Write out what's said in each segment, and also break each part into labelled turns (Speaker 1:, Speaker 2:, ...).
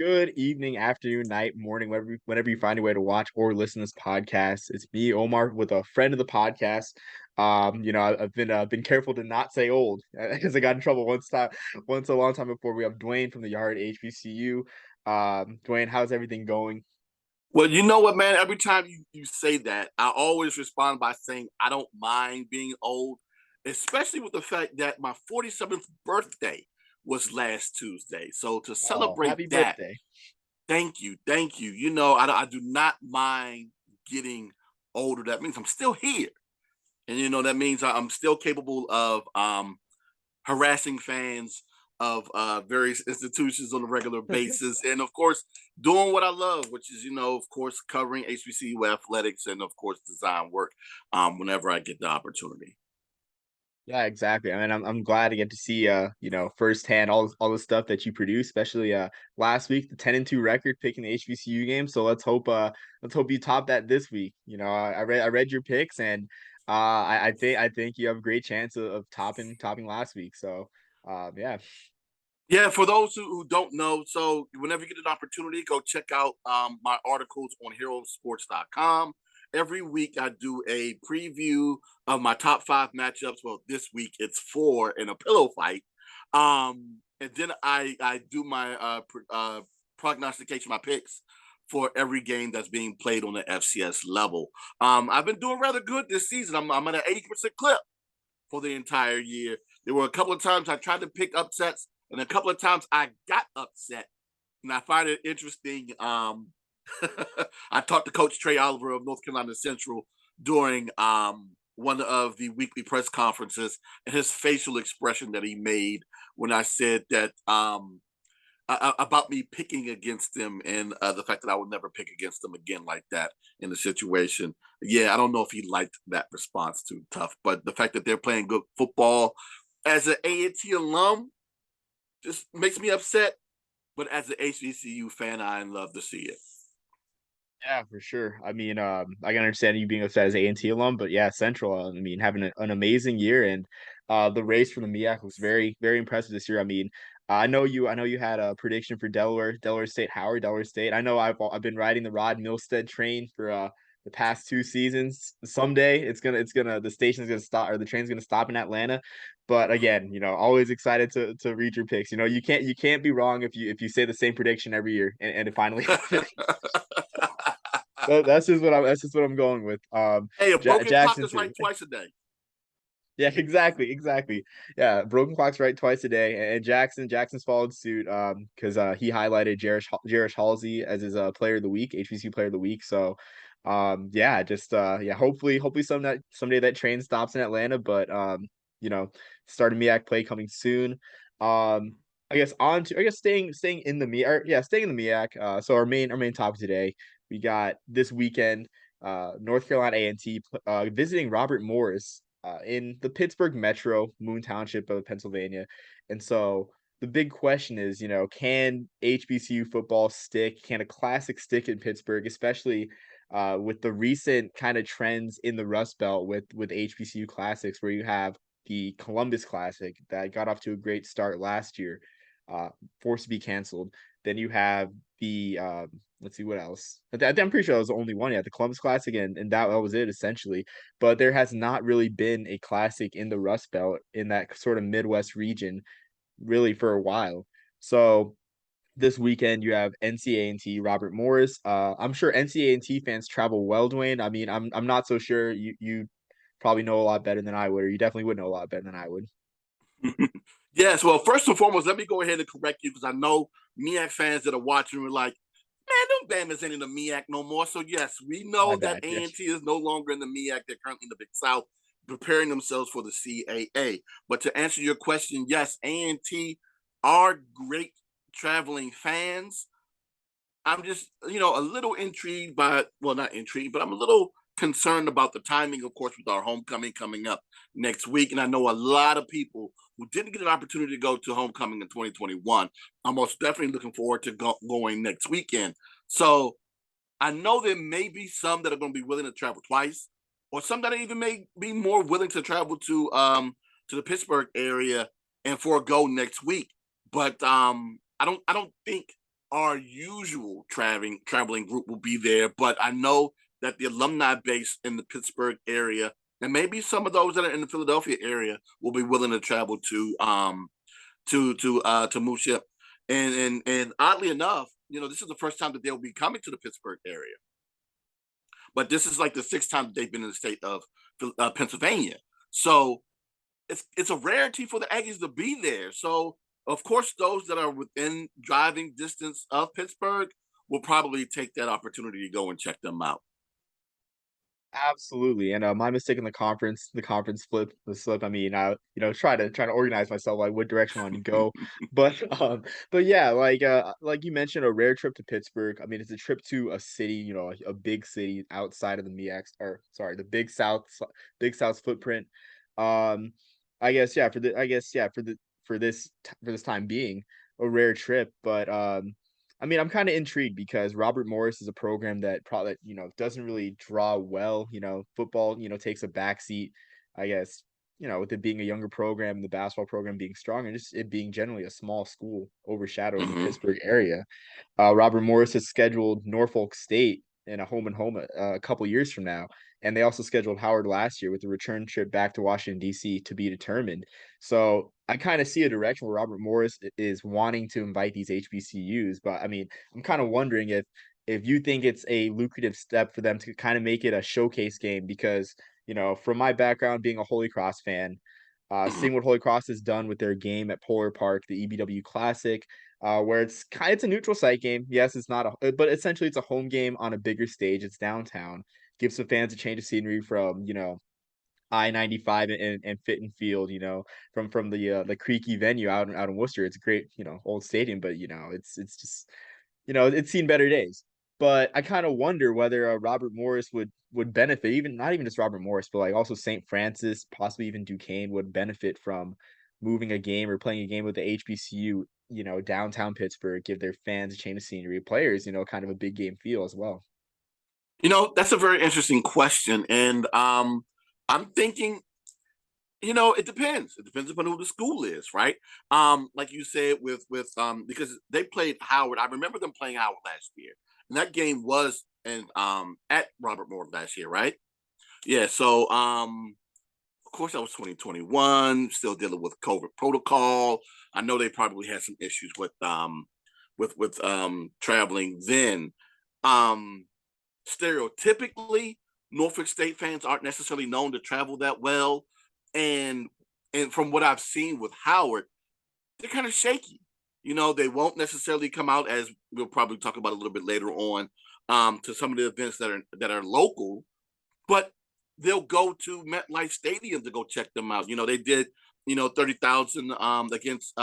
Speaker 1: Good evening, afternoon, night, morning, whenever you find a way to watch or listen to this podcast. It's me, Omar, with a friend of the podcast. I've been careful to not say old because I got in trouble once a long time before. We have Duane from the Yard HBCU. Duane, how's everything going?
Speaker 2: Well, you know what, man? Every time you say that, I always respond by saying I don't mind being old, especially with the fact that my 47th birthday was last Tuesday. So to
Speaker 1: Oh,
Speaker 2: celebrate
Speaker 1: happy
Speaker 2: that,
Speaker 1: birthday!
Speaker 2: thank you, thank you. I do not mind getting older. That means I'm still here, and that means I'm still capable of harassing fans of various institutions on a regular basis, and of course, doing what I love, which is, of course, covering HBCU athletics and, of course, design work whenever I get the opportunity.
Speaker 1: Yeah, exactly. I mean, I'm glad to get to see firsthand all the stuff that you produce, especially last week, the 10-2 record picking the HBCU game. So let's hope you top that this week. I read your picks and I think you have a great chance of topping last week. So yeah.
Speaker 2: Yeah, for those who don't know, so whenever you get an opportunity, go check out my articles on HEROSports.com. Every week, I do a preview of my top five matchups. Well, this week it's four in a pillow fight. And then I do my prognostication, my picks for every game that's being played on the FCS level. I've been doing rather good this season. I'm at an 80% clip for the entire year. There were a couple of times I tried to pick upsets, and a couple of times I got upset. And I find it interesting. I talked to Coach Trey Oliver of North Carolina Central during one of the weekly press conferences, and his facial expression that he made when I said that about me picking against them, and the fact that I would never pick against them again like that in the situation. Yeah, I don't know if he liked that response too tough, but the fact that they're playing good football as an A&T alum just makes me upset. But as an HBCU fan, I love to see it.
Speaker 1: Yeah, for sure. I mean, I can understand you being upset as A&T alum, but yeah, Central, I mean, having an amazing year and the race for the MEAC was very, very impressive this year. I mean, I know you had a prediction for Delaware State, Howard, Delaware State. I know I've been riding the Rod Milstead train for the past 2 seasons. Someday the station's gonna stop or the train's gonna stop in Atlanta. But again, always excited to read your picks. You can't be wrong if you say the same prediction every year and it finally happens. That's just what I'm going with.
Speaker 2: Hey, a broken clock
Speaker 1: Jackson
Speaker 2: is
Speaker 1: too.
Speaker 2: right twice a day.
Speaker 1: Yeah, exactly. Yeah, broken clock's right twice a day, and Jackson's followed suit. Because he highlighted Jarish Halsey as his player of the week, HBCU player of the week. So, yeah, just yeah, hopefully someday that train stops in Atlanta. But you know, start a MEAC play coming soon. I guess staying in the staying in the MEAC. So our main topic today, we got this weekend, North Carolina A&T visiting Robert Morris in the Pittsburgh Metro, Moon Township of Pennsylvania. And so the big question is, can HBCU football stick? Can a classic stick in Pittsburgh, especially with the recent kind of trends in the Rust Belt with HBCU classics, where you have the Columbus Classic that got off to a great start last year, uh, forced to be canceled. Then you have the let's see what else. I'm pretty sure that was the only one. Yeah, the Columbus Classic, and that was it essentially. But there has not really been a classic in the Rust Belt in that sort of Midwest region really for a while. So this weekend you have NCAA&T Robert Morris. I'm sure NCAA&T fans travel well, Duane. I mean, I'm not so sure you probably know a lot better than I would, or you definitely would know a lot better than I would.
Speaker 2: Yes, well, first and foremost, let me go ahead and correct you because I know MEAC fans that are watching were like, man, them Bama's ain't in the MEAC no more. So yes, we
Speaker 1: My
Speaker 2: know that
Speaker 1: bad. Yes.
Speaker 2: A&T is no longer in the MEAC. They're currently in the Big South, preparing themselves for the CAA. But to answer your question, yes, A&T are great traveling fans. I'm just, a little intrigued by, well, not intrigued, but I'm a little concerned about the timing, of course, with our homecoming coming up next week. And I know a lot of people who didn't get an opportunity to go to homecoming in 2021 are most definitely looking forward to going next weekend. So I know there may be some that are going to be willing to travel twice, or some that even may be more willing to travel to the Pittsburgh area and forego next week. But I don't think our usual traveling group will be there, but I know that the alumni base in the Pittsburgh area and maybe some of those that are in the Philadelphia area will be willing to travel to move ship. And oddly enough, this is the first time that they'll be coming to the Pittsburgh area, but this is like the sixth time that they've been in the state of Pennsylvania. So it's a rarity for the Aggies to be there. So of course, those that are within driving distance of Pittsburgh will probably take that opportunity to go and check them out.
Speaker 1: Absolutely, and, my mistake in the conference slip, I mean, try to organize myself, like, what direction I wanted to go, but, but yeah, like you mentioned, a rare trip to Pittsburgh, I mean, it's a trip to a city, a big city outside of the MEAC or sorry, the Big South's footprint, um, I guess, yeah, for this time being, a rare trip, but, I mean, I'm kinda intrigued because Robert Morris is a program that probably, doesn't really draw well, football, takes a backseat, I guess, with it being a younger program, the basketball program being strong, and just it being generally a small school overshadowing the
Speaker 2: Hmm.
Speaker 1: Pittsburgh area. Robert Morris has scheduled Norfolk State in a home and home a couple years from now, and they also scheduled Howard last year with a return trip back to Washington D.C. to be determined. So I kind of see a direction where Robert Morris is wanting to invite these HBCUs, but I mean, I'm kind of wondering if you think it's a lucrative step for them to kind of make it a showcase game because from my background being a Holy Cross fan,
Speaker 2: Hmm.
Speaker 1: seeing what Holy Cross has done with their game at Polar Park, the EBW Classic, where it's a neutral site game. Yes, it's not but essentially it's a home game on a bigger stage. It's downtown. Gives some fans a change of scenery from I-95 and Fitton Field. From the creaky venue out in Worcester. It's a great old stadium, but it's just it's seen better days. But I kind of wonder whether Robert Morris would benefit, even not even just Robert Morris, but like also St. Francis, possibly even Duquesne would benefit from moving a game or playing a game with the HBCU, downtown Pittsburgh, give their fans a change of scenery, players, kind of a big game feel as well.
Speaker 2: That's a very interesting question, and I'm thinking it depends. It depends upon who the school is, right? Like you said, with because they played Howard. I remember them playing Howard last year, and that game was and at Robert Moore last year, right? Yeah. So of course that was 2021, still dealing with COVID protocol. I know they probably had some issues with traveling then. Um Stereotypically, Norfolk State fans aren't necessarily known to travel that well, and from what I've seen with Howard, they're kind of shaky. They won't necessarily come out, as we'll probably talk about a little bit later on, to some of the events that are local, but they'll go to MetLife Stadium to go check them out. They did 30,000 against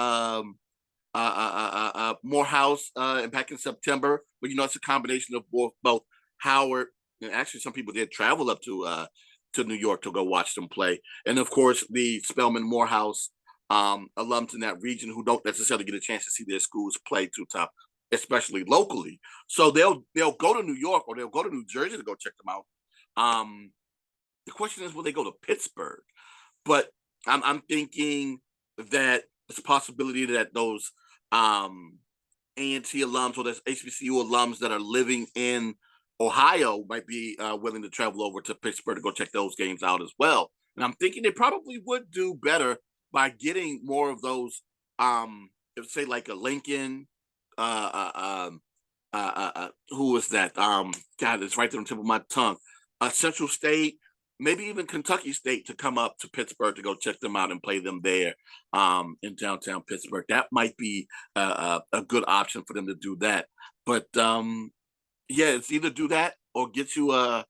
Speaker 2: Morehouse back in September, but it's a combination of both Howard, and actually some people did travel up to New York to go watch them play, and of course the Spelman Morehouse alums in that region who don't necessarily get a chance to see their schools play too tough, especially locally. So they'll go to New York or they'll go to New Jersey to go check them out. The question is, will they go to Pittsburgh? But I'm thinking that it's a possibility that those A&T alums or those HBCU alums that are living in Ohio might be willing to travel over to Pittsburgh to go check those games out as well. And I'm thinking they probably would do better by getting more of those, if say like a Lincoln, who was that? God, it's right there on the tip of my tongue. Central State, maybe even Kentucky State to come up to Pittsburgh to go check them out and play them there in downtown Pittsburgh. That might be a good option for them to do that. But yeah, it's either do that or get you an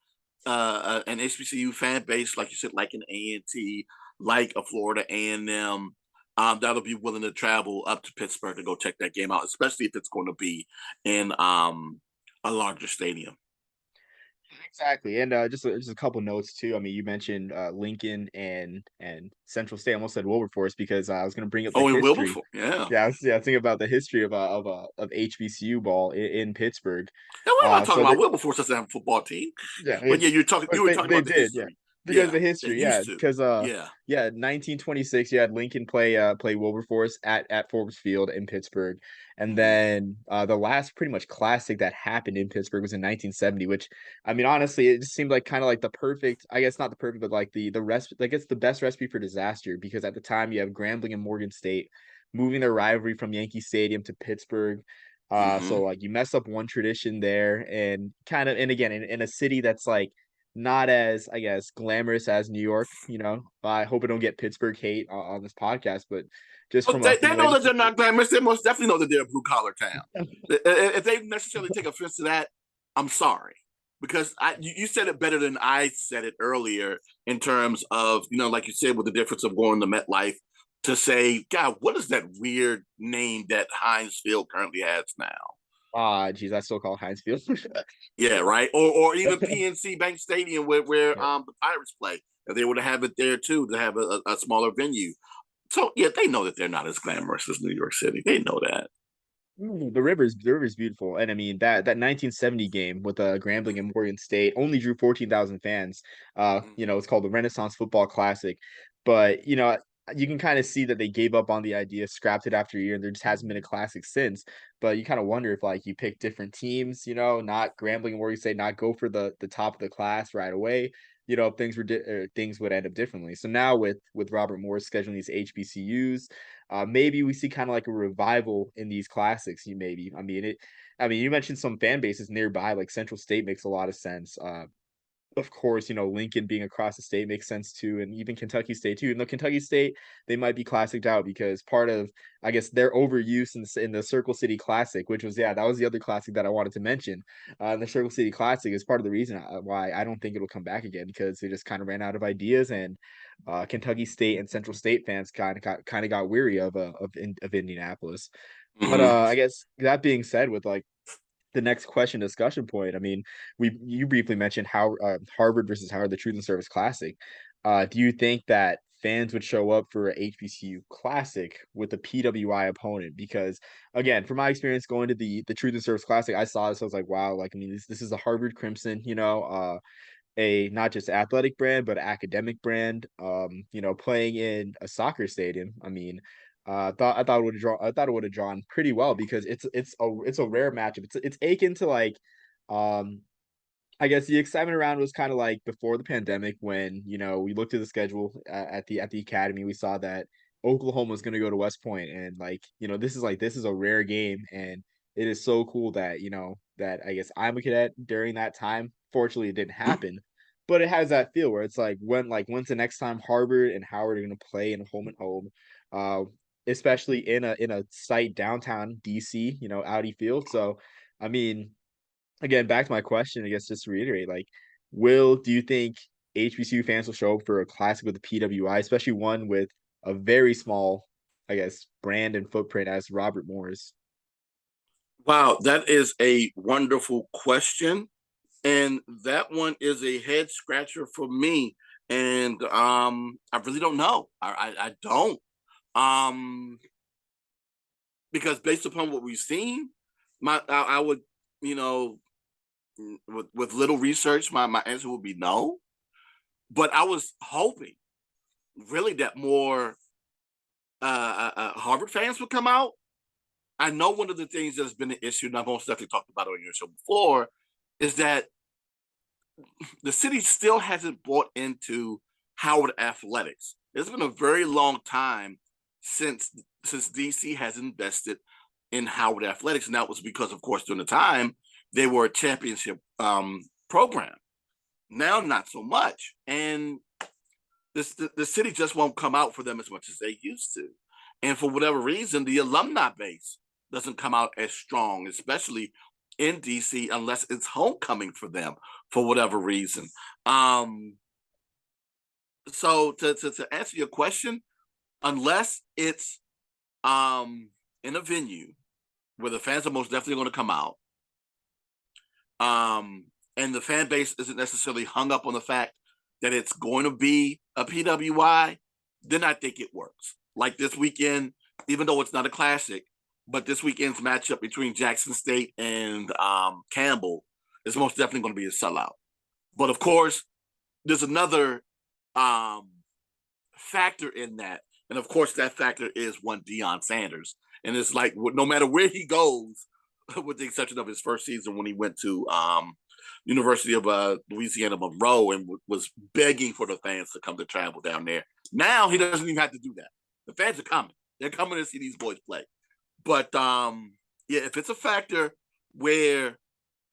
Speaker 2: HBCU fan base, like you said, like an A&T, like a Florida A&M, that'll be willing to travel up to Pittsburgh to go check that game out, especially if it's going to be in a larger stadium.
Speaker 1: Exactly, and just a couple notes too. I mean, you mentioned Lincoln and Central State. I almost said Wilberforce because I was going to bring up the
Speaker 2: Oh, in
Speaker 1: history.
Speaker 2: Wilberforce, yeah.
Speaker 1: Yeah, thinking about the history of HBCU ball in Pittsburgh.
Speaker 2: Yeah, we're not talking
Speaker 1: So
Speaker 2: about Wilberforce doesn't have a football team,
Speaker 1: yeah,
Speaker 2: but yeah,
Speaker 1: but
Speaker 2: you were
Speaker 1: they
Speaker 2: talking
Speaker 1: they
Speaker 2: about the
Speaker 1: did, yeah.
Speaker 2: history.
Speaker 1: because of
Speaker 2: Yeah,
Speaker 1: the
Speaker 2: they
Speaker 1: history, yeah,
Speaker 2: used to.
Speaker 1: because
Speaker 2: Yeah.
Speaker 1: yeah, 1926, you had Lincoln play Wilberforce at Forbes Field in Pittsburgh, and
Speaker 2: Mhm.
Speaker 1: then the last pretty much classic that happened in Pittsburgh was in 1970, which I mean, honestly, it just seemed like kind of like the perfect, I guess not the perfect, but like the rest, like it's the best recipe for disaster because at the time you have Grambling and Morgan State moving their rivalry from Yankee Stadium to Pittsburgh. So
Speaker 2: Mhm.
Speaker 1: like you mess up one tradition there and kind of, and again, in a city that's like not as, I guess, glamorous as New York, you know. I hope I don't get Pittsburgh hate on this podcast, but just
Speaker 2: Oh,
Speaker 1: from a
Speaker 2: they know that they're
Speaker 1: legislative
Speaker 2: not glamorous. They most definitely know that they're a blue collar town. If they necessarily take offense to that, I'm sorry. Because you said it better than I said it earlier in terms of, like you said, with the difference of going to MetLife to say, God, what is that weird name that Heinz Field currently has now?
Speaker 1: geez, I still call it Heinz Field.
Speaker 2: Yeah, right. Or even PNC Bank Stadium where
Speaker 1: Yeah.
Speaker 2: the Pirates play. If they were to have it there too, to have a smaller venue. So yeah, they know that they're not as glamorous as New York City. They know that.
Speaker 1: The river's beautiful, and I mean that 1970 game with Grambling and Morgan State only drew 14,000 fans.
Speaker 2: Mhm.
Speaker 1: It's called the Renaissance Football Classic, but you can kind of see that they gave up on the idea, scrapped it after a year, and there just hasn't been a classic since. But you kind of wonder if like you pick different teams, not Grambling and Morgan State, not go for the top of the class right away. If things would end up differently. So now with Robert Morris scheduling these HBCUs. Maybe we see kind of like a revival in these classics. I mean, you mentioned some fan bases nearby, like Central State makes a lot of sense. Of course, Lincoln being across the state makes sense too, and even Kentucky State too. And the Kentucky State, they might be classiced out because part of, I guess, their overuse in the Circle City Classic, which was, yeah, that was the other classic that I wanted to mention. The Circle City Classic is part of the reason why I don't think it'll come back again because they just kind of ran out of ideas, and Kentucky State and Central State fans kind of got weary of Indianapolis. But
Speaker 2: Mhm.
Speaker 1: I guess that being said, with like the next question discussion point. I mean, you briefly mentioned how Harvard versus Howard, the Truth and Service Classic. Do you think that fans would show up for a HBCU Classic with a PWI opponent? Because again, from my experience going to the Truth and Service Classic, I saw this. I was like, wow, like I mean, this is a Harvard Crimson, a not just athletic brand but academic brand, playing in a soccer stadium. I mean, I thought it would have drawn pretty well because it's a rare matchup. It's akin to like, um I guess the excitement around was kind of like before the pandemic when, we looked at the schedule at the academy. We saw that Oklahoma was going to go to West Point, and like, this is a rare game, and it is so cool that, that I guess I'm a cadet during that time. Fortunately, it didn't happen, but it has that feel where it's when's the next time Harvard and Howard are going to play in home and home, uh, especially in a site downtown DC, Audi Field. So, I mean, again, back to my question, I guess just to reiterate, like, do you think HBCU fans will show up for a classic with the PWI, especially one with a very small, I guess, brand and footprint as Robert Morris?
Speaker 2: Wow, that is a wonderful question. And that one is a head scratcher for me. And I really don't know. I don't. Um, because based upon what we've seen, I would, you know, with little research, my answer would be no. But I was hoping really that more Harvard fans would come out. I know one of the things that's been an issue, and I've most definitely talked about it on your show before, is that the city still hasn't bought into Howard athletics. It's been a very long time since DC has invested in Howard athletics, and that was because, of course, during the time they were a championship program. Now, not so much, and the city just won't come out for them as much as they used to. And for whatever reason, the alumni base doesn't come out as strong, especially in DC, unless it's homecoming for them for whatever reason. Um, so to answer your question, unless it's in a venue where the fans are most definitely going to come out, um, and the fan base isn't necessarily hung up on the fact that it's going to be a PWI, then I think it works. Like this weekend, even though it's not a classic, but this weekend's matchup between Jackson State and Campbell is most definitely going to be a sellout. But of course, there's another. um, factor in that. And of course, that factor is one Deion Sanders. And it's like no matter where he goes, with the exception of his first season when he went to University of Louisiana Monroe and was begging for the fans to come to travel down there. Now he doesn't even have to do that. The fans are coming. They're coming to see these boys play. But yeah, if it's a factor where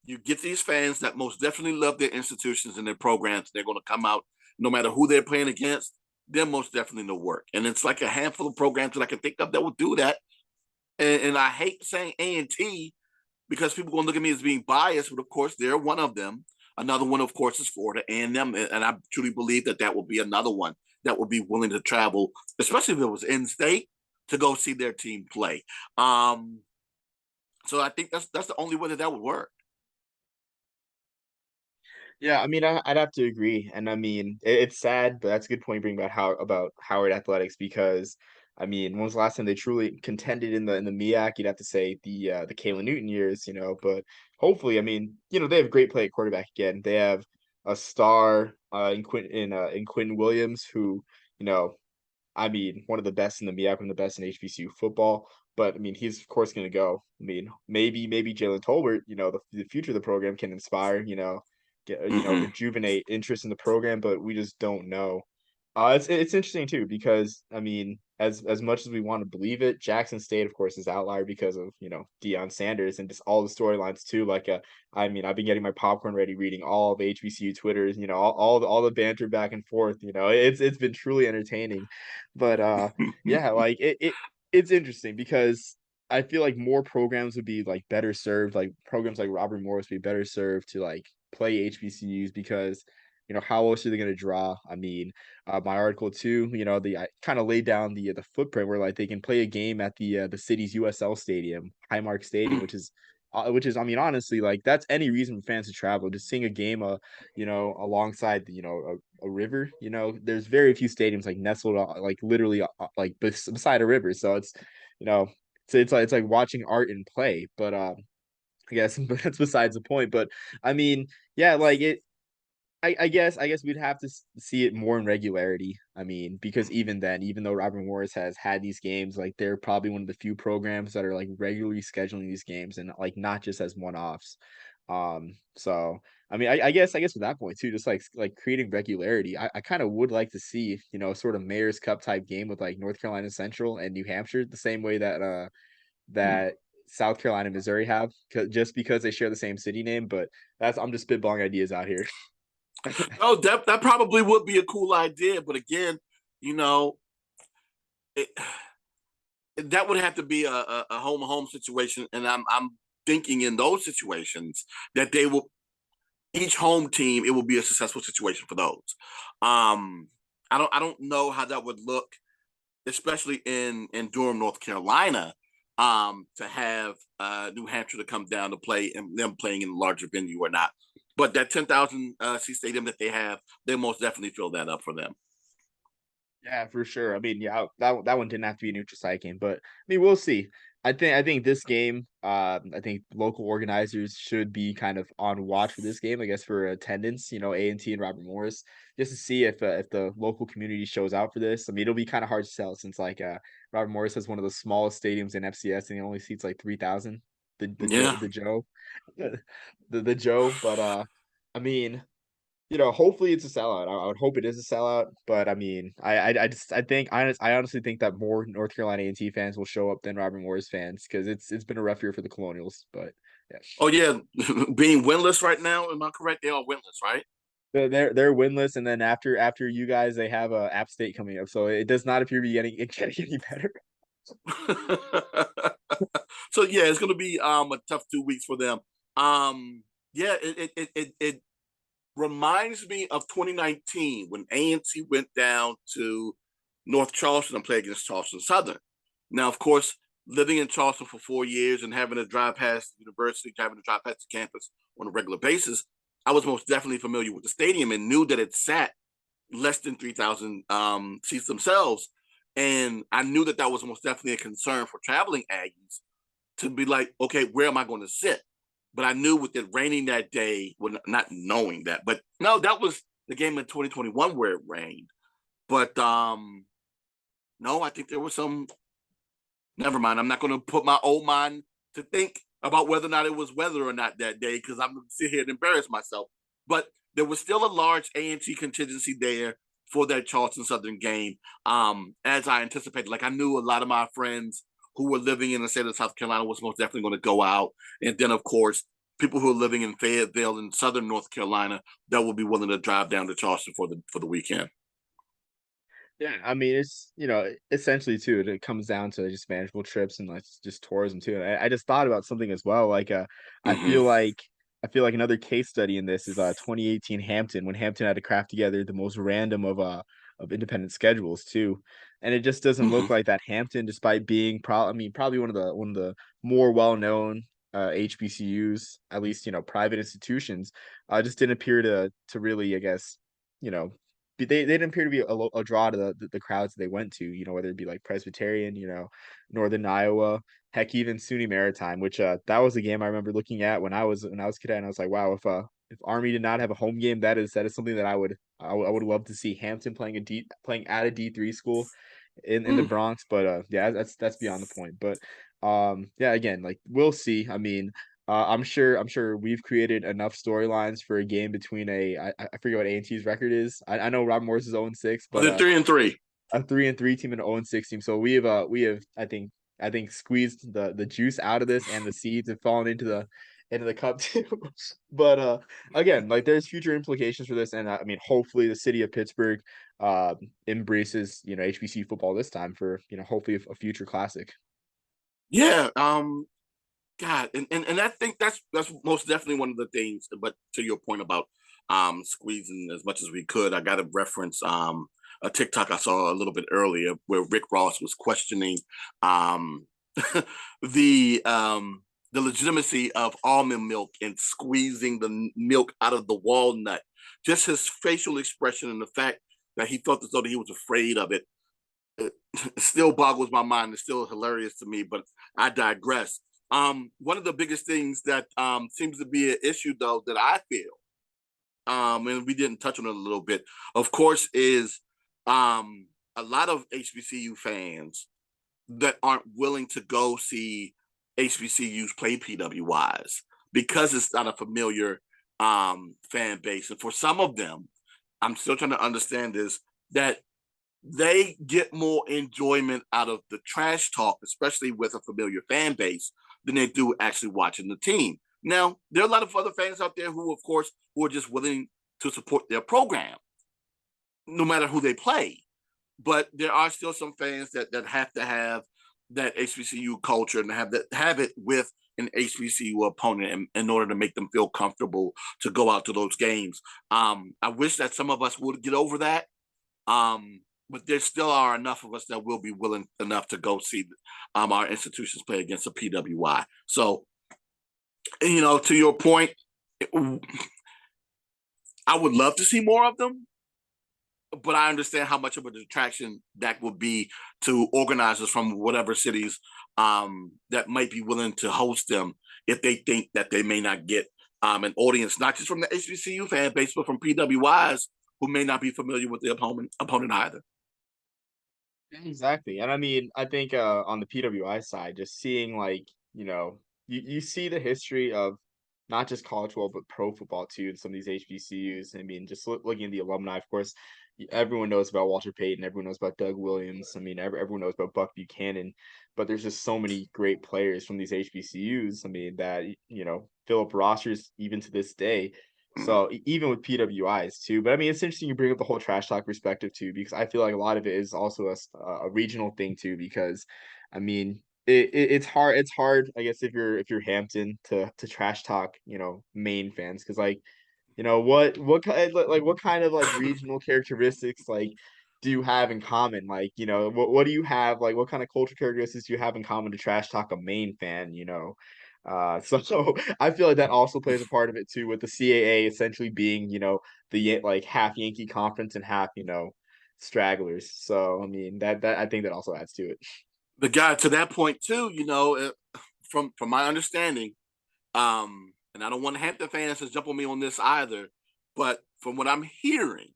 Speaker 2: you get these fans that most definitely love their institutions and their programs, they're going to come out no matter who they're playing against. They're most definitely no work. And it's like a handful of programs that I can think of that will do that. And I hate saying A&T because people are going to look at me as being biased, but of course they're one of them. Another one, of course, is Florida A&M, and I truly believe that that will be another one that will be willing to travel, especially if it was in state, to go see their team play. So I think that's the only way that that would work.
Speaker 1: Yeah, I mean, I'd have to agree, and I mean, it's sad, but that's a good point you bring about Howard Athletics because, I mean, when was the last time they truly contended in the MEAC? You'd have to say the Kalen Newton years, but hopefully, I mean, they have great play at quarterback again. They have a star in Quentin Williams, who, you know, I mean, one of the best in the MEAC, one of the best in HBCU football. But I mean, he's of course going to go. I mean, maybe Jalen Tolbert, the future of the program can inspire,
Speaker 2: Mm-hmm.
Speaker 1: rejuvenate interest in the program, but we just don't know. It's interesting too because I mean, as much as we want to believe it, Jackson State, of course, is outlier because of Deion Sanders and just all the storylines too. Like, I mean, I've been getting my popcorn ready, reading all of HBCU Twitters, all the banter back and forth. It's been truly entertaining, but yeah, like it's interesting because I feel like more programs would be like better served, like programs like Robert Morris would be better served to like play HBCUs because how else are they going to draw? I mean, my article too, I kind of laid down the footprint where like they can play a game at the city's USL stadium, Highmark Stadium, which is I mean honestly like that's any reason for fans to travel. Just seeing a game, alongside a river. There's very few stadiums like nestled like literally like beside a river, so it's you know it's like watching art and play, but I guess but that's besides the point. But I mean, yeah, like it. I guess we'd have to see it more in regularity. I mean, because even then, even though Robert Morris has had these games, like they're probably one of the few programs that are like regularly scheduling these games and like not just as one-offs. So I mean, I guess with that point too, just like creating regularity, I kind of would like to see, sort of Mayor's Cup type game with like North Carolina Central and New Hampshire, the same way that South Carolina, Missouri have, just because they share the same city name. But I'm just spitballing ideas out here.
Speaker 2: Oh, that probably would be a cool idea, but again, you know, it, that would have to be a home situation, and I'm thinking in those situations that they will each home team it will be a successful situation for those. I don't know how that would look, especially in Durham, North Carolina, to have New Hampshire to come down to play and them playing in a larger venue or not. But that 10,000 seat stadium that they have, they most definitely fill that up for them.
Speaker 1: Yeah, for sure. I mean, yeah, that one didn't have to be a neutral site game, but I mean, we'll see. I think this game, I think local organizers should be kind of on watch for this game, I guess, for attendance. A&T and Robert Morris, just to see if the local community shows out for this. I mean, it'll be kind of hard to sell since like Robert Morris has one of the smallest stadiums in FCS and he only seats like 3,000.
Speaker 2: Yeah.
Speaker 1: The Joe, the Joe, but I mean. Hopefully it's a sellout. I would hope it is a sellout, but I mean, I honestly think that more North Carolina A&T fans will show up than Robert Morris fans because it's been a rough year for the Colonials. But yeah,
Speaker 2: Oh yeah, being winless right now. Am I correct? They are winless, right?
Speaker 1: they're winless, and then after you guys, they have App State coming up, so it does not appear to be getting any better.
Speaker 2: So yeah, it's gonna be a tough 2 weeks for them. Yeah, it reminds me of 2019 when A&T went down to North Charleston and played against Charleston Southern. Now, of course, living in Charleston for 4 years and having to drive past the university, having to drive past the campus on a regular basis, I was most definitely familiar with the stadium and knew that it sat less than 3,000 seats themselves. And I knew that that was most definitely a concern for traveling Aggies to be like, okay, where am I going to sit? But I knew with it raining that day, well, not knowing that, but no, that was the game in 2021 where it rained. But no, I think there was some. Never mind. I'm not going to put my old mind to think about whether or not it was weather or not that day because I'm going to sit here and embarrass myself. But there was still a large A&T contingency there for that Charleston Southern game, as I anticipated. Like I knew a lot of my friends who were living in the state of South Carolina was most definitely going to go out, and then of course people who are living in Fayetteville in Southern North Carolina that will be willing to drive down to Charleston for the weekend.
Speaker 1: Yeah, I mean, it's essentially too, it comes down to just manageable trips and like just tourism too. And I just thought about something as well. Like, I
Speaker 2: Mm-hmm.
Speaker 1: feel like I feel like another case study in this is 2018 Hampton when Hampton had to craft together the most random of independent schedules too, and it just doesn't
Speaker 2: Mm-hmm.
Speaker 1: look like that Hampton, despite being probably one of the more well known HBCUs, at least private institutions, just didn't appear to really, I guess, you know they didn't appear to be a draw to the crowds they went to, whether it be like Presbyterian, Northern Iowa, heck, even SUNY Maritime, which that was a game I remember looking at when I was a kid, and I was like, wow, if Army did not have a home game, that is something that I would love to see Hampton playing at a D3 school in the
Speaker 2: Mm.
Speaker 1: Bronx, but yeah, that's beyond the point. But yeah, again, like we'll see. I mean, I'm sure we've created enough storylines for a game between I forget what A&T's record is. I know Rob Morris is 0-6,
Speaker 2: Well,
Speaker 1: but
Speaker 2: they're 3-3.
Speaker 1: a 3-3 team and an 0-6 team. So we have I think squeezed the juice out of this, and the seeds have fallen into the cup too. But again, like there's future implications for this, and I mean hopefully the city of Pittsburgh embraces HBC football this time for hopefully a future classic.
Speaker 2: Yeah. God, and I think that's most definitely one of the things. But to your point about squeezing as much as we could, I got to reference a TikTok I saw a little bit earlier where Rick Ross was questioning um the um the legitimacy of almond milk and squeezing the milk out of the walnut. Just his facial expression and the fact that he felt as though that he was afraid of it, it still boggles my mind. It's still hilarious to me, but I digress. One of the biggest things that seems to be an issue, though, that I feel, and we didn't touch on it a little bit, of course, is a lot of HBCU fans that aren't willing to go see HBCUs play PWIs because it's not a familiar fan base. And for some of them, I'm still trying to understand this, that they get more enjoyment out of the trash talk, especially with a familiar fan base, than they do actually watching the team. Now, there are a lot of other fans out there who, of course, who are just willing to support their program, no matter who they play. But there are still some fans that have to have that HBCU culture and have it with an HBCU opponent in order to make them feel comfortable to go out to those games. I wish that some of us would get over that. But there still are enough of us that will be willing enough to go see our institutions play against a PWI. So, to your point, I would love to see more of them, but I understand how much of a distraction that would be to organizers from whatever cities that might be willing to host them if they think that they may not get an audience, not just from the HBCU fan base, but from PWIs who may not be familiar with the opponent either.
Speaker 1: Exactly. And I mean, I think on the PWI side, just seeing like, you see the history of not just college football, but pro football too, in some of these HBCUs. I mean, just looking at the alumni, of course, everyone knows about Walter Payton, everyone knows about Doug Williams. I mean, everyone knows about Buck Buchanan, but there's just so many great players from these HBCUs. I mean, that, Philip Rosters, even to this day.
Speaker 2: Mm.
Speaker 1: So even with PWIs too, but I mean, it's interesting you bring up the whole trash talk perspective too, because I feel like a lot of it is also a regional thing too, because I mean, it's hard. It's hard, I guess, if you're Hampton to trash talk, Maine fans, because like, what kind like what kind of like regional characteristics like do you have in common? Like, what do you have like what kind of cultural characteristics do you have in common to trash talk a Maine fan? So I feel like that also plays a part of it too, with the CAA essentially being, the like half Yankee conference and half, stragglers. So I mean that I think that also adds to it.
Speaker 2: The guy to that point too, from my understanding, and I don't want Hampton fans to jump on me on this either, but from what I'm hearing,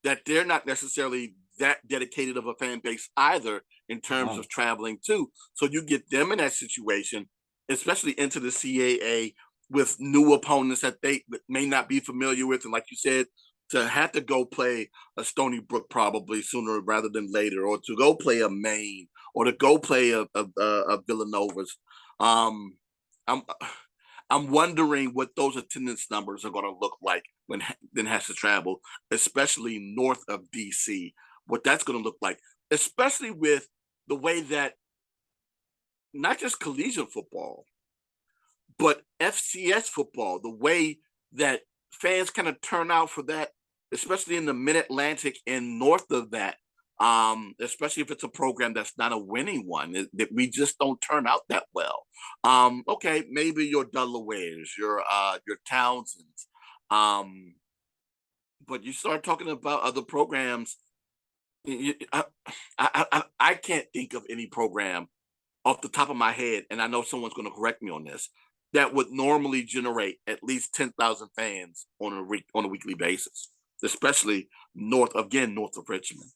Speaker 2: that they're not necessarily that dedicated of a fan base either in terms
Speaker 1: Oh,
Speaker 2: of traveling too. So you get them in that situation, especially into the CAA with new opponents that they may not be familiar with, and like you said, to have to go play a Stony Brook probably sooner rather than later, or to go play a Maine, or to go play a Villanova's. Um, I'm I'm wondering what those attendance numbers are going to look like when then has to travel, especially north of DC. What that's going to look like, especially with the way that not just collegiate football, but FCS football, the way that fans kind of turn out for that, especially in the Mid Atlantic and north of that, especially if it's a program that's not a winning one, that we just don't turn out that well. Okay, maybe your Delawares, your Townsends, um, but you start talking about other programs. I can't think of any program off the top of my head, and I know someone's going to correct me on this, that would normally generate at least 10,000 fans on a weekly basis, especially north of Richmond.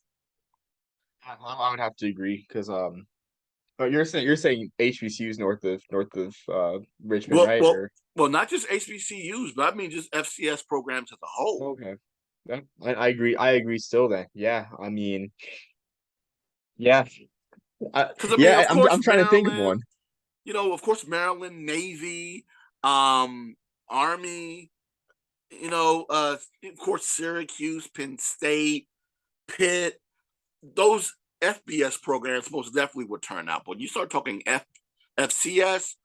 Speaker 1: I would have to agree because but you're saying HBCUs north of Richmond,
Speaker 2: Well,
Speaker 1: right?
Speaker 2: well,
Speaker 1: Or
Speaker 2: well, not just HBCUs, but I mean just FCS programs as a whole.
Speaker 1: okay, yeah, I agree. I agree. Still, then, yeah. I mean, yeah,
Speaker 2: Because I mean,
Speaker 1: yeah.
Speaker 2: of
Speaker 1: I'm
Speaker 2: course,
Speaker 1: trying to think of one.
Speaker 2: Maryland. Of course, Maryland Navy, um, Army. Of course, Syracuse, Penn State, Pitt. Those FBS programs most definitely would turn out. But when you start talking FCS,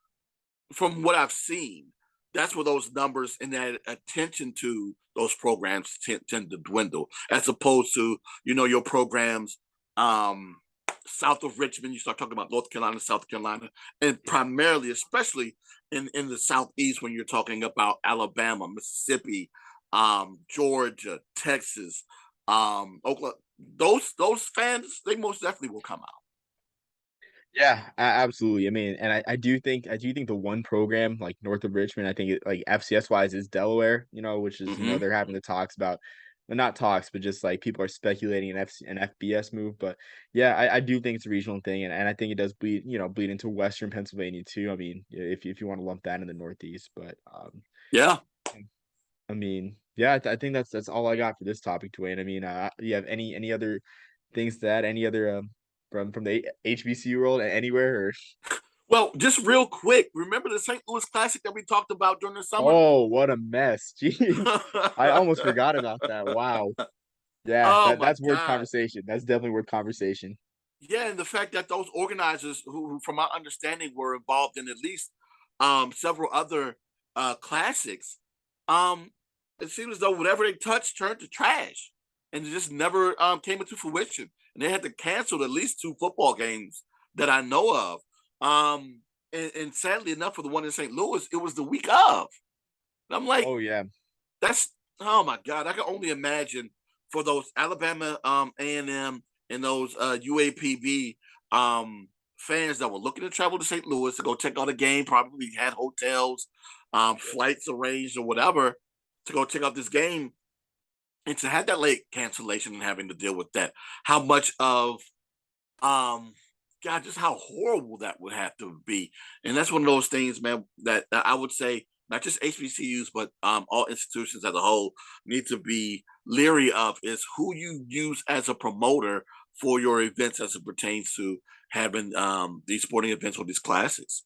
Speaker 2: from what I've seen, that's where those numbers and that attention to those programs tend to dwindle, as opposed to your programs um, south of Richmond. You start talking about North Carolina, South Carolina, and
Speaker 1: Yeah.
Speaker 2: primarily, especially in the southeast, when you're talking about Alabama, Mississippi, Georgia, Texas, Oklahoma. Those fans, they most definitely will come out.
Speaker 1: Yeah, absolutely. I mean, and I do think the one program like north of Richmond, I think like FCS wise is Delaware, which is
Speaker 2: Hmm.
Speaker 1: they're having the talks about, well, not talks, but just like people are speculating an FBS move. But yeah, I do think it's a regional thing, and I think it does bleed into Western Pennsylvania too. I mean, if you want to lump that in the Northeast, but
Speaker 2: Yeah.
Speaker 1: I mean, yeah, I think that's all I got for this topic, Duane. I mean, you have any other things to add? Any other from the HBCU world anywhere? Or
Speaker 2: Well, just real quick, remember the St. Louis Classic that we talked about during the summer?
Speaker 1: oh, what a mess! Jeez, I almost forgot about that. Wow. Yeah,
Speaker 2: Oh
Speaker 1: that
Speaker 2: my
Speaker 1: that's worth
Speaker 2: God.
Speaker 1: conversation. That's definitely worth conversation.
Speaker 2: Yeah, and the fact that those organizers, who from my understanding, were involved in at least several other classics, um, it seemed as though whatever they touched turned to trash, and it just never came into fruition. And they had to cancel at least two football games that I know of. And sadly enough, for the one in St. Louis, it was the week of. And I'm like,
Speaker 1: Oh yeah,
Speaker 2: that's oh my God! I can only imagine for those Alabama A&M and those UAPB fans that were looking to travel to St. Louis to go check out a game, probably had hotels, flights arranged or whatever to go check out this game, and to have that late cancellation and having to deal with that. How much of um God, just how horrible that would have to be. And that's one of those things, man, that I would say not just HBCUs, but all institutions as a whole need to be leery of is who you use as a promoter for your events as it pertains to having these sporting events or these classes.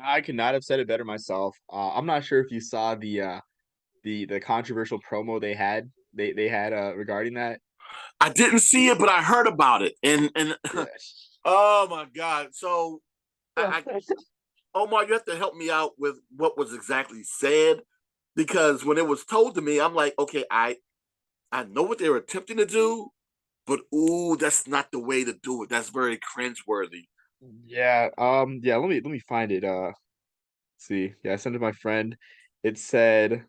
Speaker 1: I could not have said it better myself. I'm not sure if you saw the controversial promo they had regarding that.
Speaker 2: I didn't see it, but I heard about it. And
Speaker 1: Yeah.
Speaker 2: oh my God. So I Omar, you have to help me out with what was exactly said, because when it was told to me, I'm like, okay, I know what they were attempting to do, but ooh, that's not the way to do it. That's very cringeworthy.
Speaker 1: Yeah, yeah, let me find it. See. Yeah, I sent it to my friend. It said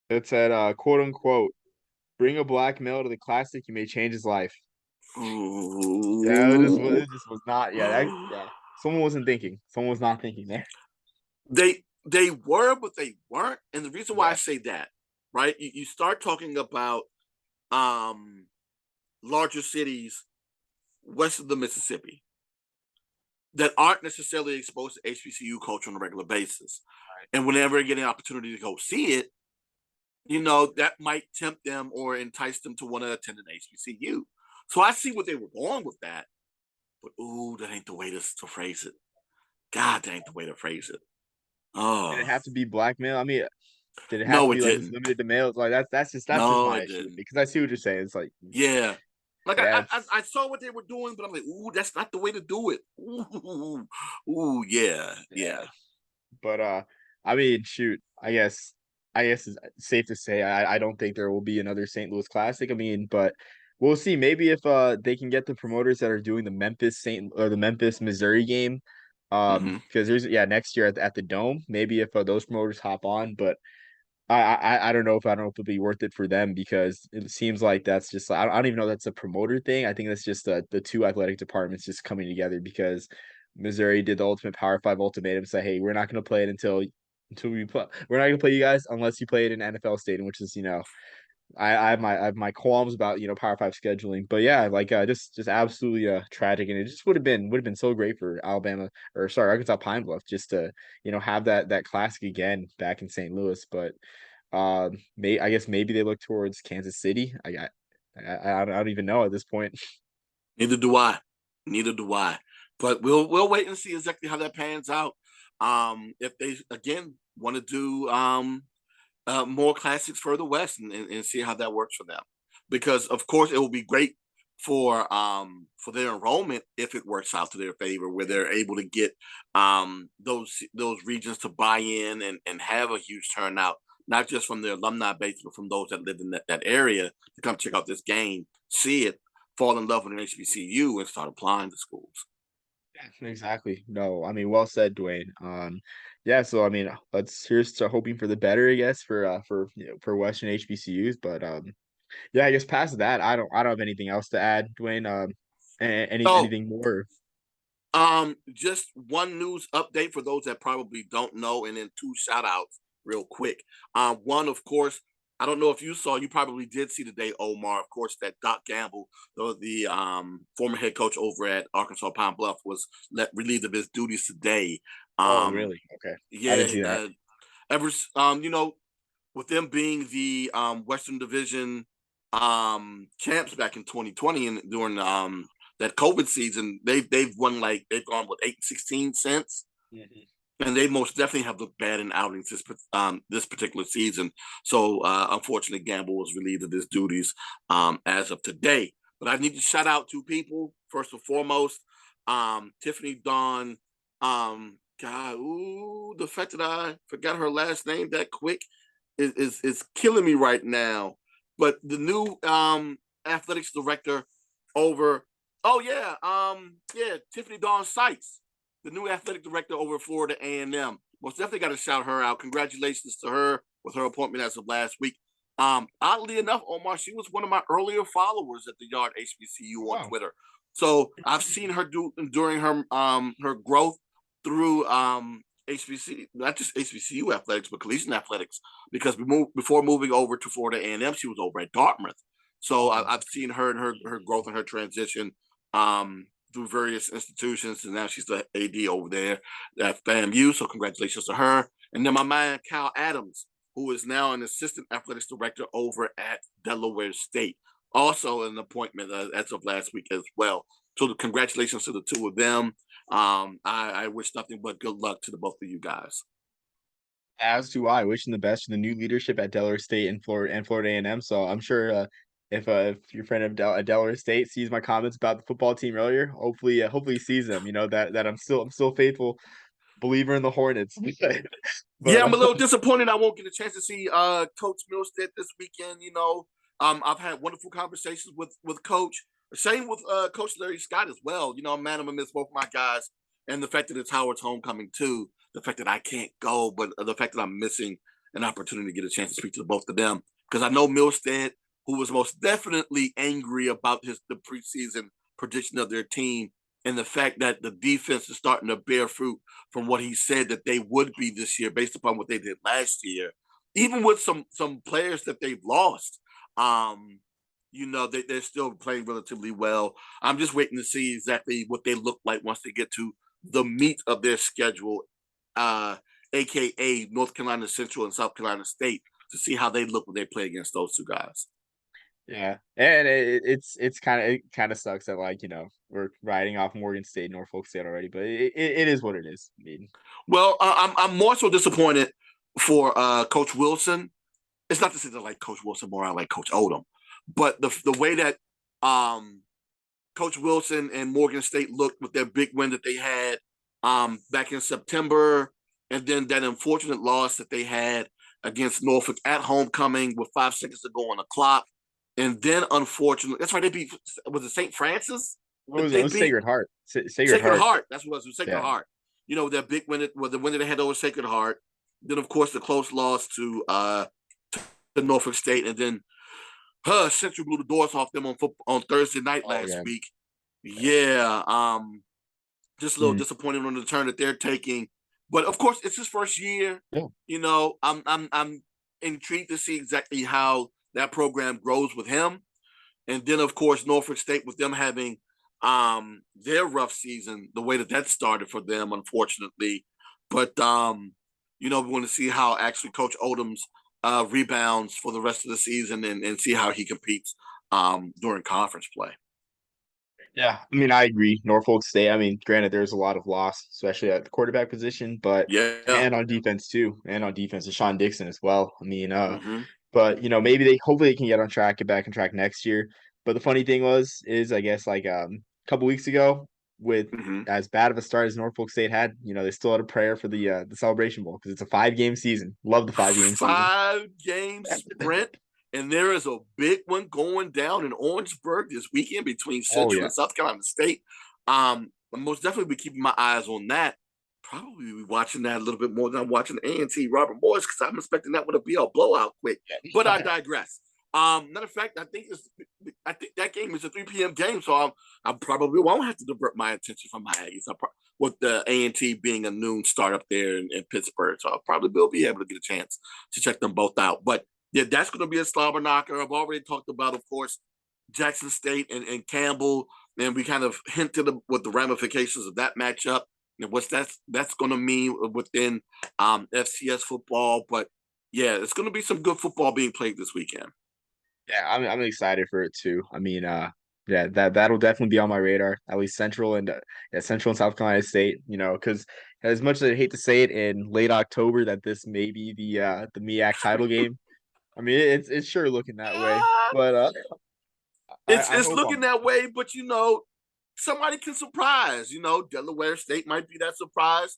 Speaker 1: quote unquote, bring a black male to the classic, you may change his life. Yeah,
Speaker 2: Ooh.
Speaker 1: it just was not, yeah, yeah. Someone wasn't thinking. Someone was not thinking there.
Speaker 2: They were, but they weren't. And the reason why I
Speaker 1: Yeah.
Speaker 2: say that, right? You start talking about um, larger cities west of the Mississippi that aren't necessarily exposed to HBCU culture on a regular basis. And whenever they get an opportunity to go see it, that might tempt them or entice them to want to attend an HBCU. So I see what they were going with that, but ooh, that ain't the way to phrase it. God, that ain't the way to phrase it.
Speaker 1: Did it
Speaker 2: Oh,
Speaker 1: have to be black male? I mean, did it have to
Speaker 2: no, it
Speaker 1: be like just
Speaker 2: didn't.
Speaker 1: limited to males? Like that's just
Speaker 2: No,
Speaker 1: my
Speaker 2: it
Speaker 1: issue
Speaker 2: didn't.
Speaker 1: because I see what you're saying. It's like,
Speaker 2: Yeah. Like
Speaker 1: yeah,
Speaker 2: I saw what they were doing, but I'm like, ooh, that's not the way to do it. Ooh, ooh, yeah,
Speaker 1: yeah.
Speaker 2: yeah.
Speaker 1: But I mean, shoot, I guess it's safe to say I don't think there will be another St. Louis Classic. I mean, but we'll see. Maybe if they can get the promoters that are doing the Memphis Missouri game,
Speaker 2: Hmm.
Speaker 1: because there's next year at the Dome. Maybe if those promoters hop on, but I don't know if it'll be worth it for them because it seems like that's just I don't even know that's a promoter thing. I think that's just the two athletic departments just coming together because Missouri did the ultimate Power Five ultimatum, say, hey, we're not going to play it until we play. We're not going to play you guys unless you play it in NFL stadium, which is I have my qualms about Power Five scheduling, but yeah, like just absolutely tragic, and it just would have been so great for Alabama or sorry Arkansas Pine Bluff just to have that classic again back in St. Louis, but I guess maybe they look towards Kansas City. I don't even know at this point.
Speaker 2: Neither do I. Neither do I. But we'll wait and see exactly how that pans out. If they again want to do more classics further west and see how that works for them, because of course it will be great for their enrollment if it works out to their favor, where they're able to get those regions to buy in and have a huge turnout, not just from their alumni base, but from those that live in that area to come check out this game, see it, fall in love with an HBCU, and start applying to schools.
Speaker 1: Exactly. No, I mean, well said, Duane. Yeah. So I mean, here's to hoping for the better, I guess, for Western HBCUs. But yeah, I guess past that, I don't have anything else to add, Duane.
Speaker 2: So
Speaker 1: Anything more?
Speaker 2: just one news update for those that probably don't know, and then two shout outs real quick. One, of course, I don't know if you saw, you probably did see today, Omar, of course, that Doc Gamble, the former head coach over at Arkansas Pine Bluff, was relieved of his duties today.
Speaker 1: Oh,
Speaker 2: Um,
Speaker 1: really? Okay, I didn't
Speaker 2: yeah,
Speaker 1: see that.
Speaker 2: ever, with them being the Western Division champs back in 2020 and during that COVID season, they've won like they've gone with 8-16 cents,
Speaker 1: Mhm.
Speaker 2: and they most definitely have looked bad in outings this particular season. So unfortunately, Gamble was relieved of his duties as of today. But I need to shout out two people first and foremost. Tiffany Dawn. God, ooh, the fact that I forgot her last name that quick is killing me right now. But the new athletics director over, oh yeah, Tiffany Dawn Sykes, the new athletic director over Florida A&M. Most definitely got to shout her out. Congratulations to her with her appointment as of last week. Oddly enough, Omar, she was one of my earlier followers at the Yard HBCU on
Speaker 1: Wow.
Speaker 2: Twitter. So I've seen her do during her growth through HBC, not just HBCU athletics, but collegiate athletics. Because before moving over to Florida A&M, she was over at Dartmouth. So I've seen her and her growth and her transition through various institutions, and now she's the AD over there at FAMU. So congratulations to her. And then my man Cal Adams, who is now an assistant athletics director over at Delaware State, also an appointment as of last week as well. So congratulations to the two of them. I wish nothing but good luck to the both of you guys.
Speaker 1: As do I. Wishing the best for the new leadership at Delaware State and Florida A&M. So I'm sure if your friend at Delaware State sees my comments about the football team earlier, hopefully he sees them. You know that I'm still faithful believer in the Hornets.
Speaker 2: Yeah,
Speaker 1: But
Speaker 2: I'm a little disappointed I won't get a chance to see Coach Milstead this weekend. I've had wonderful conversations with Coach. Same with Coach Larry Scott as well. Man, I'm gonna miss both my guys, and the fact that it's Howard's homecoming too. The fact that I can't go, but the fact that I'm missing an opportunity to get a chance to speak to both of them, because I know Milstead, who was most definitely angry about the preseason prediction of their team, and the fact that the defense is starting to bear fruit from what he said that they would be this year based upon what they did last year. even with some players that they've lost, they're still playing relatively well. I'm just waiting to see exactly what they look like once they get to the meat of their schedule, uh, aka North Carolina Central and South Carolina State, to see how they look when they play against those two guys.
Speaker 1: Yeah, and it kind of sucks that like we're riding off Morgan State, Norfolk State already, but it is what it is. I mean,
Speaker 2: Well, I'm more so disappointed for Coach Wilson. It's not to say that I like Coach Wilson more, I like Coach Odom, but the way that um, Coach Wilson and Morgan State looked with their big win that they had back in September, and then that unfortunate loss that they had against Norfolk at homecoming with 5 seconds to go on the clock, and then unfortunately, that's right, they beat, was it St. Francis
Speaker 1: what
Speaker 2: that
Speaker 1: was it? It
Speaker 2: they
Speaker 1: was
Speaker 2: beat?
Speaker 1: Sacred Heart. Sacred
Speaker 2: Sacred
Speaker 1: Heart.
Speaker 2: Heart. That's what it was. Sacred
Speaker 1: Yeah.
Speaker 2: Heart. Their big win was the win that they had over Sacred Heart. Then, of course, the close loss to Norfolk State, and then Central blew the doors off them on Thursday night
Speaker 1: Oh
Speaker 2: last
Speaker 1: yeah.
Speaker 2: week.
Speaker 1: Yeah.
Speaker 2: Yeah, just a little
Speaker 1: Mm,
Speaker 2: disappointed on the turn that they're taking, but of course, it's his first year.
Speaker 1: yeah.
Speaker 2: I'm intrigued to see exactly how that program grows with him. And then, of course, Norfolk State with them having their rough season, the way that that started for them, unfortunately. But we want to see how actually Coach Odom's rebounds for the rest of the season, and see how he competes during conference play.
Speaker 1: Yeah, I mean, I agree. Norfolk State. I mean, granted, there's a lot of loss, especially at the quarterback position, but
Speaker 2: Yeah.
Speaker 1: and on defense too, and on defense, and Sean Dixon as well. I mean,
Speaker 2: Hmm.
Speaker 1: but maybe they hopefully they can get on track, get back on track next year. But the funny thing is I guess like a couple weeks ago, with
Speaker 2: Hmm.
Speaker 1: as bad of a start as Norfolk State had, they still had a prayer for the Celebration Bowl because it's a 5 game season. Love the 5 game season.
Speaker 2: 5 game sprint, and there is a big one going down in Orangeburg this weekend between
Speaker 1: Oh
Speaker 2: Central
Speaker 1: yeah.
Speaker 2: and South Carolina State. I'm most definitely be keeping my eyes on that. Probably be watching that a little bit more than I'm watching A&T Robert Morris, because I'm expecting that one to be a blowout quick. But I digress. Matter of fact, I think that game is a 3 p.m. game, so I probably won't have to divert my attention from my Aggies. With the A&T being a noon start up there in Pittsburgh, so I'll probably will be able to get a chance to check them both out. But yeah, that's going to be a slobber knocker. I've already talked about, of course, Jackson State and Campbell, and we kind of hinted what the ramifications of that matchup and what that's going to mean within FCS football. But yeah, it's going to be some good football being played this weekend.
Speaker 1: Yeah, I'm excited for it too. I mean, yeah, that'll definitely be on my radar. At least Central and yeah, Central and South Carolina State. Because as much as I hate to say it, in late October that this may be the MEAC title game. I mean, it's sure looking that way. But I
Speaker 2: It's
Speaker 1: hope I'm
Speaker 2: looking that way, but somebody can surprise. Delaware State might be that surprise.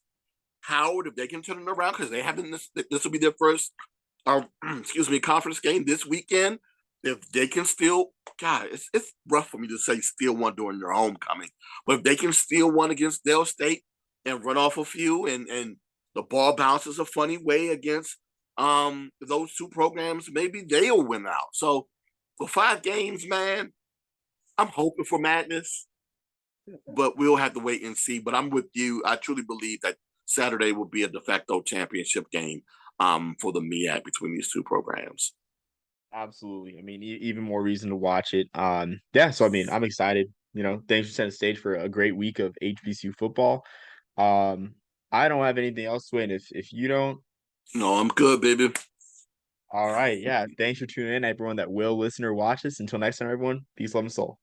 Speaker 2: Howard, if they can turn it around, because they haven't, this will be their first, excuse me, conference game this weekend. If they can still, God, it's rough for me to say steal one during their homecoming, but if they can steal one against Dale State and run off a few, and the ball bounces a funny way against those two programs, maybe they'll win out. So for 5 games, man, I'm hoping for madness, but we'll have to wait and see. But I'm with you. I truly believe that Saturday will be a de facto championship game for the MEAC between these two programs.
Speaker 1: absolutely. I mean, even more reason to watch it. Yeah. So I mean, I'm excited. Thanks for setting the stage for a great week of HBCU football. Um, I don't have anything else, Wayne. If you don't.
Speaker 2: No, I'm good, baby.
Speaker 1: All right. Yeah. Thanks for tuning in, everyone that will listen or watch this. Until next time, everyone, peace, love, and soul.